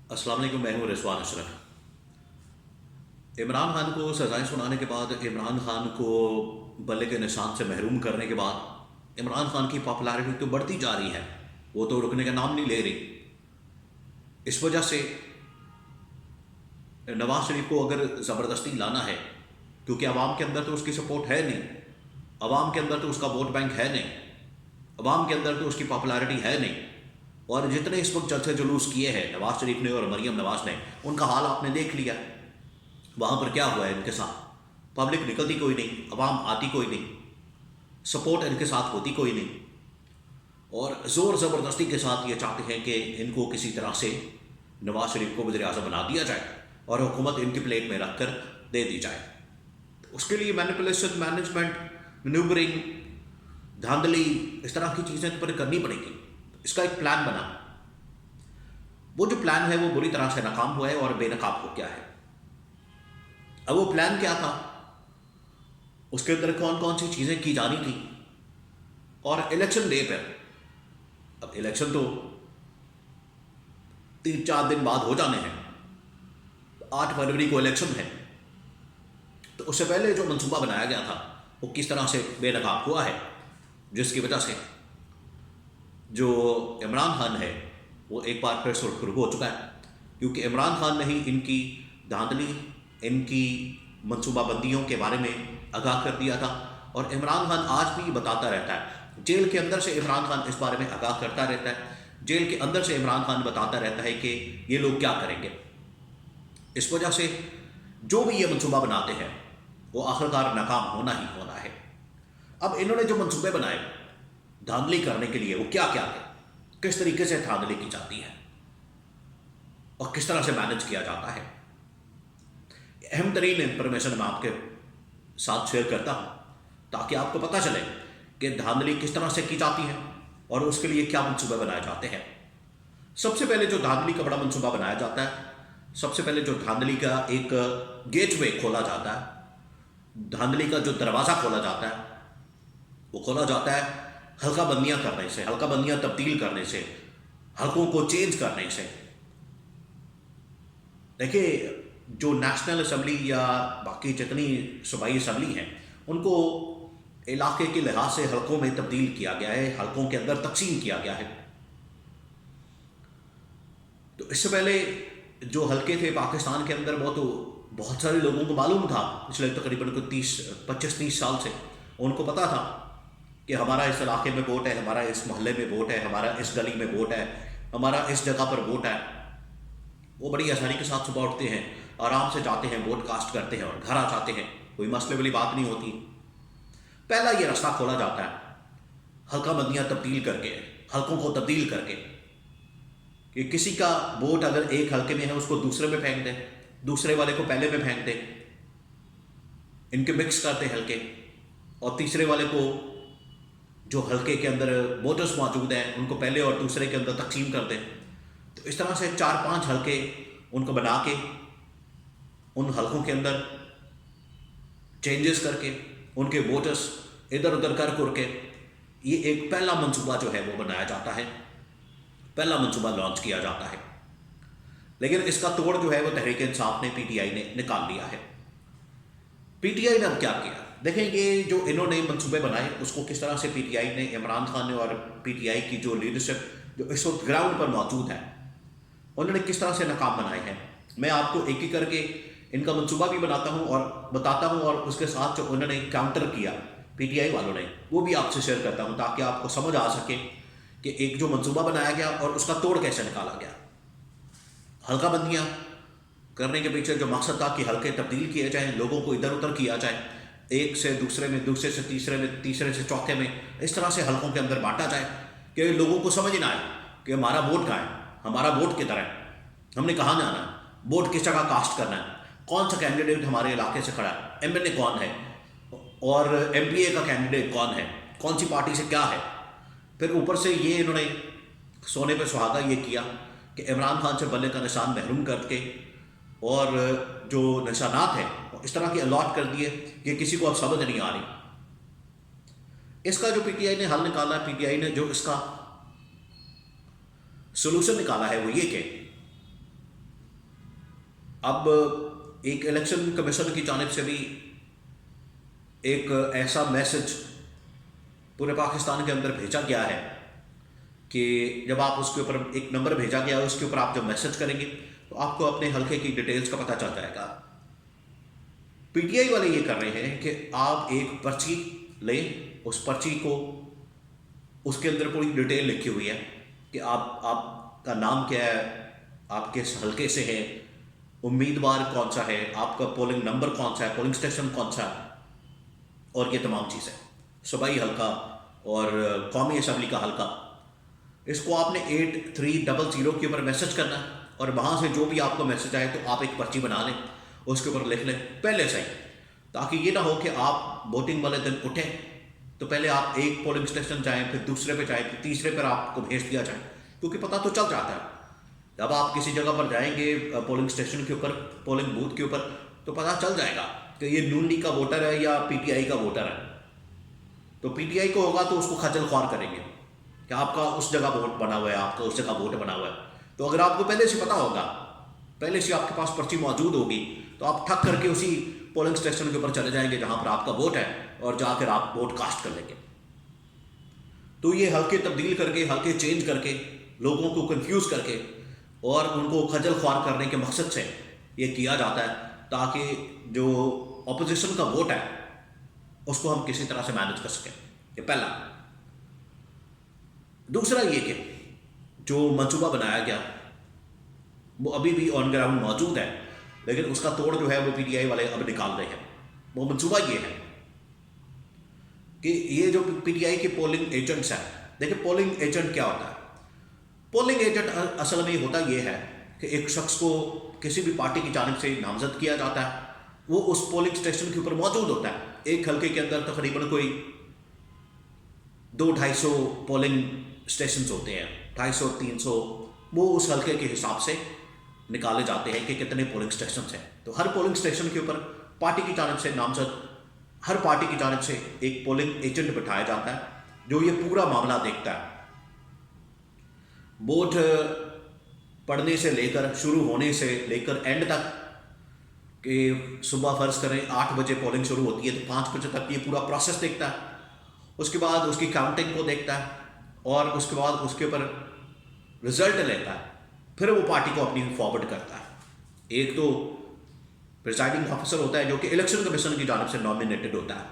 अस्सलाम वालेकुम, मैं हूँ रिजवान अशरफ। इमरान खान को सजाएं सुनाने के बाद, इमरान खान को बल्ले के निशान से महरूम करने के बाद इमरान खान की पॉपुलैरिटी तो बढ़ती जा रही है, वो तो रुकने का नाम नहीं ले रही। इस वजह से नवाज शरीफ को अगर ज़बरदस्ती लाना है, क्योंकि आवाम के अंदर तो उसकी सपोर्ट है नहीं, आवाम के अंदर तो उसका वोट बैंक है नहीं, आवाम के अंदर तो उसकी पॉपुलैरिटी है नहीं, और जितने इस वक्त जलसे जुलूस किए हैं नवाज शरीफ ने और मरीम नवाज ने, उनका हाल आपने देख लिया। वहाँ पर क्या हुआ है इनके साथ? पब्लिक निकलती कोई नहीं, अवाम आती कोई नहीं, सपोर्ट इनके साथ होती कोई नहीं, और ज़ोर ज़बरदस्ती के साथ ये चाहते हैं कि इनको किसी तरह से नवाज शरीफ को वज़ीर आज़म बना दिया जाए और हुकूमत इनकी प्लेट में रख कर दे दी जाए। उसके लिए मैनिपुलेशन, मैनेजमेंट, मैन्यूवरिंग, धांधली, इस तरह की चीज़ें तो पर करनी पड़ेगी। इसका एक प्लान बना, वो जो प्लान है वो बुरी तरह से नाकाम हुआ है और बेनकाब हो गया है। अब वो प्लान क्या था, उसके अंदर कौन कौन सी चीज़ें की जानी थी, और इलेक्शन डे पर, अब इलेक्शन तो 3-4 दिन बाद हो जाने हैं, 8 फरवरी को इलेक्शन है, तो उससे पहले जो मंसूबा बनाया गया था वो किस तरह से बेनकाब हुआ है, जिसकी वजह से जो इमरान खान है वो एक बार फिर सुरखरू हो चुका है। क्योंकि इमरान खान ने ही इनकी धांधली, इनकी मनसूबाबंदियों के बारे में आगाह कर दिया था, और इमरान खान आज भी बताता रहता है। जेल के अंदर से इमरान खान इस बारे में आगाह करता रहता है, जेल के अंदर से इमरान खान बताता रहता है कि ये लोग क्या करेंगे। इस वजह से जो भी ये मनसूबा बनाते हैं वो आखिरकार नाकाम होना ही होना है। अब इन्होंने जो मनसूबे बनाए धांधली करने के लिए, वो क्या क्या थे, किस तरीके से धांधली की जाती है और किस तरह से मैनेज किया जाता है, अहम तरीन इंफॉर्मेशन मैं आपके साथ शेयर करता हूँ ताकि आपको पता चले कि धांधली किस तरह से की जाती है और उसके लिए क्या मनसूबे बनाए जाते हैं। सबसे पहले जो धांधली का बड़ा मनसूबा बनाया जाता है, सबसे पहले जो धांधली का एक गेटवे खोला जाता है, धांधली का जो दरवाज़ा खोला जाता है, वो खोला जाता है हल्का बंदियाँ करने से, हल्का बंदियाँ तब्दील करने से, हल्कों को चेंज करने से। देखिए, जो नेशनल असम्बली या बाकी जितनी सूबाई असम्बली हैं, उनको इलाके के लिहाज से हल्कों में तब्दील किया गया है, हल्कों के अंदर तकसीम किया गया है। तो इससे पहले जो हल्के थे पाकिस्तान के अंदर, वो तो बहुत सारे लोगों को मालूम था, पिछले तकरीबन 25-30 साल से उनको पता था कि हमारा इस इलाके में वोट है, हमारा इस मोहल्ले में वोट है, हमारा इस गली में वोट है, हमारा इस जगह पर वोट है। वो बड़ी आसानी के साथ सुबह उठते हैं, आराम से जाते हैं, वोट कास्ट करते हैं और घर आ जाते हैं, कोई मसले वाली बात नहीं होती। पहला ये रास्ता खोला जाता है हल्का बंदियाँ तब्दील करके, हल्कों को तब्दील करके, कि किसी का वोट अगर एक हल्के में है उसको दूसरे में फेंक दें, दूसरे वाले को पहले में फेंक दें, इनके मिक्स करते हल्के, और तीसरे वाले को, जो हल्के के अंदर वोटर्स मौजूद हैं, उनको पहले और दूसरे के अंदर तकसीम कर दें। तो इस तरह से 4-5 हल्के उनको बना के उन हल्कों के अंदर चेंजेस करके उनके वोटर्स इधर उधर कर के, ये एक पहला मंसूबा जो है वो बनाया जाता है, पहला मंसूबा लॉन्च किया जाता है। लेकिन इसका तोड़ जो है वो तहरीक इंसाफ ने, पीटीआई ने निकाल लिया है। पीटीआई ने अब क्या किया, देखें ये जो इन्होंने मंसूबे बनाए उसको किस तरह से पीटीआई ने, इमरान खान ने और पीटीआई की जो लीडरशिप जो इस वक्त ग्राउंड पर मौजूद है, उन्होंने किस तरह से नाकाम बनाए हैं। मैं आपको एक एक करके इनका मंसूबा भी बनाता हूँ और बताता हूँ, और उसके साथ जो उन्होंने काउंटर किया पीटीआई वालों ने, वो भी आपसे शेयर करता हूँ ताकि आपको समझ आ सके कि एक जो मंसूबा बनाया गया और उसका तोड़ कैसे निकाला गया। हल्का बंदियाँ करने के पीछे जो मकसद था कि हल्के तब्दील किए जाएँ, लोगों को इधर उधर किया जाए, एक से दूसरे में, दूसरे से तीसरे में, तीसरे से चौथे में, इस तरह से हल्कों के अंदर बांटा जाए कि लोगों को समझ ना आए कि हमारा वोट कहाँ है, हमारा वोट किधर है, हमने कहाँ जाना है, वोट किस जगह कास्ट करना है, कौन सा कैंडिडेट हमारे इलाके से खड़ा है, एमएलए कौन है और एमपीए का कैंडिडेट कौन है, कौन सी पार्टी से क्या है। फिर ऊपर से ये इन्होंने सोने पे सुहागा ये किया कि इमरान खान से बल्ले का निशान महरूम करके, और जो निशानात हैं इस तरह के अलॉट कर दिए कि किसी को अब समझ नहीं आ रही। इसका जो पीटीआई ने हल निकाला, पीटीआई ने जो इसका सोल्यूशन निकाला है वो ये कि اب ایک الیکشن کمیشن کی جانب سے بھی ایک ایسا میسج پورے پاکستان کے اندر بھیجا گیا ہے کہ جب آپ اس کے اوپر ایک نمبر بھیجا گیا ہے، اس کے اوپر آپ جب میسج کریں گے تو آپ کو اپنے حلقے کی ڈیٹیلز کا پتہ چل جائے گا۔ پی ٹی آئی والے یہ کر رہے ہیں کہ آپ ایک پرچی لیں، اس پرچی کو اس کے اندر پوری ڈیٹیل لکھی ہوئی ہے کہ آپ کا نام کیا ہے، آپ کس حلقے سے ہیں، امیدوار کون سا ہے، آپ کا پولنگ نمبر کون سا ہے، پولنگ اسٹیشن کون سا ہے، اور یہ تمام چیزیں، صوبائی حلقہ اور قومی اسمبلی کا حلقہ۔ اس کو آپ نے 8300 کے اوپر میسج کرنا ہے، اور وہاں سے جو بھی آپ کو میسج آئے تو آپ ایک پرچی بنا لیں، اس کے اوپر لکھ لیں پہلے سے ہی، تاکہ یہ نہ ہو کہ آپ ووٹنگ والے دن اٹھیں تو پہلے آپ ایک پولنگ اسٹیشن جائیں، پھر دوسرے پہ جائیں، پھر تیسرے پر آپ کو بھیج دیا جائے، کیونکہ پتہ تو چل جاتا ہے۔ جب آپ کسی جگہ پر جائیں گے پولنگ اسٹیشن کے اوپر، پولنگ بوتھ کے اوپر، تو پتہ چل جائے گا کہ یہ نون لیگ کا ووٹر ہے یا پی ٹی آئی کا ووٹر ہے۔ تو پی ٹی آئی کو ہوگا تو اس کو خجل خوار کریں گے کہ آپ کا اس جگہ ووٹ بنا ہوا ہے، آپ کا اس جگہ ووٹ بنا ہوا ہے۔ تو اگر آپ کو پہلے سے پتہ ہوگا، پہلے سے آپ کے پاس پرچی موجود ہوگی، تو آپ ٹھک کر کے اسی پولنگ اسٹیشن کے اوپر چلے جائیں گے جہاں پر آپ کا ووٹ ہے، اور جا کر آپ ووٹ کاسٹ کر لیں گے۔ تو یہ حلقے تبدیل کر کے، حلقے چینج کر کے، لوگوں کو کنفیوز کر کے اور ان کو خجل خوار کرنے کے مقصد سے یہ کیا جاتا ہے، تاکہ جو اپوزیشن کا ووٹ ہے اس کو ہم کسی طرح سے مینج کر سکیں۔ یہ پہلا۔ دوسرا یہ کہ جو منصوبہ بنایا گیا وہ ابھی بھی آن گراؤنڈ موجود ہے، لیکن اس کا توڑ جو ہے وہ پی ٹی آئی والے اب نکال رہے ہیں۔ وہ منصوبہ یہ ہے کہ یہ جو پی ٹی آئی کے پولنگ ایجنٹس ہیں، دیکھیں پولنگ ایجنٹ کیا ہوتا ہے؟ پولنگ ایجنٹ اصل میں ہوتا یہ ہے کہ ایک شخص کو کسی بھی پارٹی کی جانب سے نامزد کیا جاتا ہے، وہ اس پولنگ اسٹیشن کے اوپر موجود ہوتا ہے۔ ایک حلقے کے اندر تقریباً کوئی 200-250 پولنگ اسٹیشنز ہوتے ہیں، 250-300، وہ اس حلقے کے حساب سے نکالے جاتے ہیں کہ کتنے پولنگ اسٹیشنز ہیں۔ تو ہر پولنگ اسٹیشن کے اوپر پارٹی کی جانب سے نامزد، ہر پارٹی کی جانب سے ایک پولنگ ایجنٹ بٹھایا جاتا ہے جو یہ پورا معاملہ دیکھتا ہے، ووٹ پڑھنے سے لے کر، شروع ہونے سے لے کر اینڈ تک، کہ صبح فرض کریں 8 بجے پولنگ شروع ہوتی ہے تو 5 بجے تک یہ پورا پروسیس دیکھتا ہے، اس کے بعد اس کی کاؤنٹنگ کو دیکھتا ہے، اور اس کے بعد اس کے اوپر رزلٹ لیتا ہے، پھر وہ پارٹی کو اپنی فارورڈ کرتا ہے۔ ایک تو پریزائڈنگ آفیسر ہوتا ہے جو کہ الیکشن کمیشن کی جانب سے نامینیٹڈ ہوتا ہے،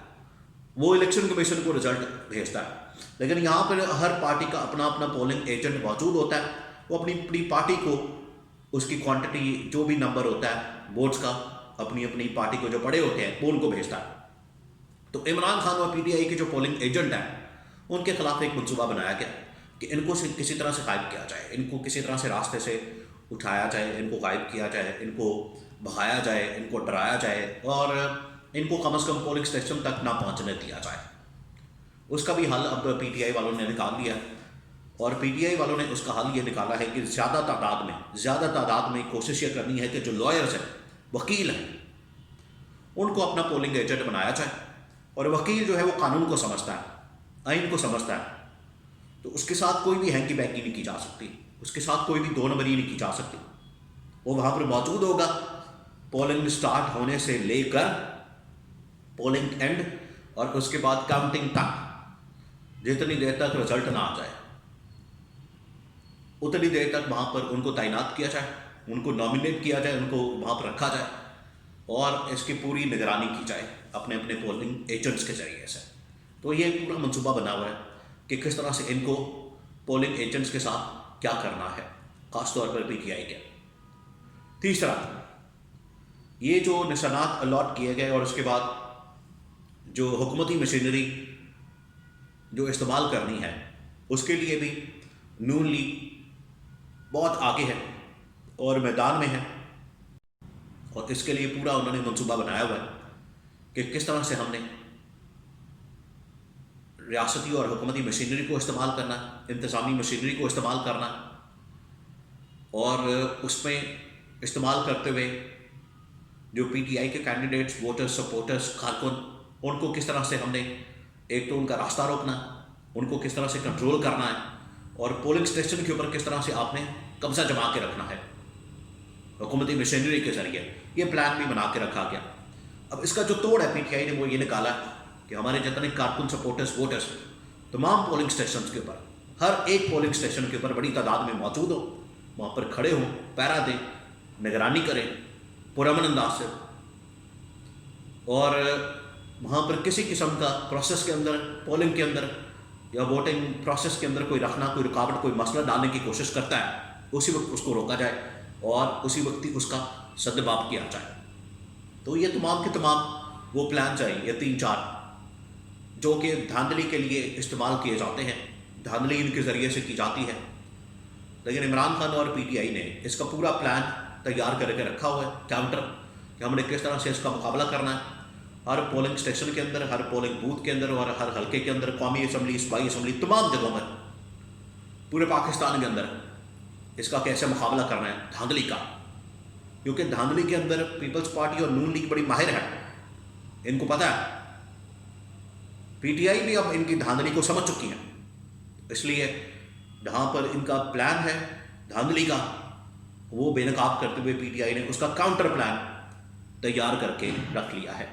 وہ الیکشن کمیشن کو رزلٹ بھیجتا ہے، لیکن یہاں پر ہر پارٹی کا اپنا اپنا پولنگ ایجنٹ موجود ہوتا ہے، وہ اپنی اپنی پارٹی کو اس کی کوانٹٹی جو بھی نمبر ہوتا ہے ووٹس کا، اپنی اپنی پارٹی کو جو پڑے ہوتے ہیں وہ ان کو بھیجتا ہے۔ تو عمران خان اور پی ٹی آئی کے جو پولنگ ایجنٹ ہیں ان کے خلاف ایک منصوبہ بنایا گیا کہ ان کو کسی طرح سے غائب کیا جائے، ان کو کسی طرح سے راستے سے اٹھایا جائے، ان کو غائب کیا جائے، ان کو بھگایا جائے، ان کو ڈرایا جائے، اور ان کو کم از کم پولنگ اسٹیشن تک نہ پہنچنے دیا جائے۔ اس کا بھی حل اب پی ٹی آئی والوں نے نکال دیا، اور پی ٹی آئی والوں نے اس کا حل یہ نکالا ہے کہ زیادہ تعداد میں کوشش یہ کرنی ہے کہ جو لائرز ہیں، وکیل ہیں، ان کو اپنا پولنگ ایجنٹ بنایا جائے، اور وکیل جو ہے وہ قانون کو سمجھتا ہے، آئین کو سمجھتا ہے، تو اس کے ساتھ کوئی بھی ہینکی بینکی نہیں کی جا سکتی، اس کے ساتھ کوئی بھی دو نمبری نہیں کی جا سکتی۔ وہ وہاں پر موجود ہوگا پولنگ سٹارٹ ہونے سے لے کر پولنگ اینڈ، اور اس کے بعد کاؤنٹنگ تک، جتنی دیر تک رزلٹ نہ آ جائے اتنی دیر تک وہاں پر ان کو تعینات کیا جائے، ان کو نامینیٹ کیا جائے، ان کو وہاں پر رکھا جائے، اور اس کی پوری نگرانی کی جائے اپنے اپنے پولنگ ایجنٹس کے ذریعے سے۔ تو یہ پورا منصوبہ بنا ہوا ہے کہ کس طرح سے ان کو پولنگ ایجنٹس کے ساتھ کیا کرنا ہے، خاص طور پر پی ٹی آئی کے۔ تیسرا، یہ جو نشانات الاٹ کیے گئے اور اس کے بعد جو حکومتی مشینری جو استعمال کرنی ہے، اس کے لیے بھی نون لیگ بہت آگے ہے اور میدان میں ہے، اور اس کے لیے پورا انہوں نے منصوبہ بنایا ہوا ہے کہ کس طرح سے ہم نے ریاستی اور حکومتی مشینری کو استعمال کرنا، انتظامی مشینری کو استعمال کرنا، اور اس میں استعمال کرتے ہوئے جو پی ٹی آئی کے کینڈیڈیٹس، ووٹرز، سپورٹرز، کارکن، ان کو کس طرح سے ہم نے ایک تو ان کا راستہ روکنا، ان کو کس طرح سے کنٹرول کرنا ہے، اور پولنگ اسٹیشن کے اوپر کس طرح سے آپ نے قبضہ جما کے رکھنا ہے۔ हुकूमती मशीनरी के ज़रिए ये प्लान भी बना के रखा गया। अब इसका जो तोड़ है पीटीआई ने वो ये निकाला कि हमारे जितने कारकुन सपोर्टर्स वोटर्स तमाम पोलिंग स्टेशन के ऊपर, हर एक पोलिंग स्टेशन के ऊपर बड़ी तादाद में मौजूद हो, वहाँ पर खड़े हों, पहरा दें, निगरानी करें पुरअमन अंदाज से, और वहाँ पर किसी किस्म का प्रोसेस के अंदर, पोलिंग के अंदर या वोटिंग प्रोसेस के अंदर कोई रखना, कोई रुकावट, कोई मसला डालने की कोशिश करता है, उसी वक्त उसको रोका जाए और उसी वक्त ही उसका सद्दबाब किया जाए। तो ये तमाम के तमाम वो प्लान चाहिए, ये 3-4 जो कि धांधली के लिए इस्तेमाल किए जाते हैं, धांधली इनके ज़रिए से की जाती है। लेकिन इमरान खान और पीटीआई ने इसका पूरा प्लान तैयार करके रखा हुआ है, काउंटर, कि हमने किस तरह से इसका मुकाबला करना है। हर पोलिंग स्टेशन के अंदर, हर पोलिंग बूथ के अंदर और हर हल्के के अंदर, कौमी असम्बली, सूबाई असम्बली, तमाम जगहों में पूरे पाकिस्तान के अंदर इसका कैसे मुकाबला करना है धांधली का। क्योंकि धांधली के अंदर पीपल्स पार्टी और नून लीग बड़ी माहिर है, इनको पता है। पीटीआई भी अब इनकी धांधली को समझ चुकी है, इसलिए जहाँ पर इनका प्लान है धांधली का, वो बेनकाब करते हुए पीटीआई ने उसका काउंटर प्लान तैयार करके रख लिया है।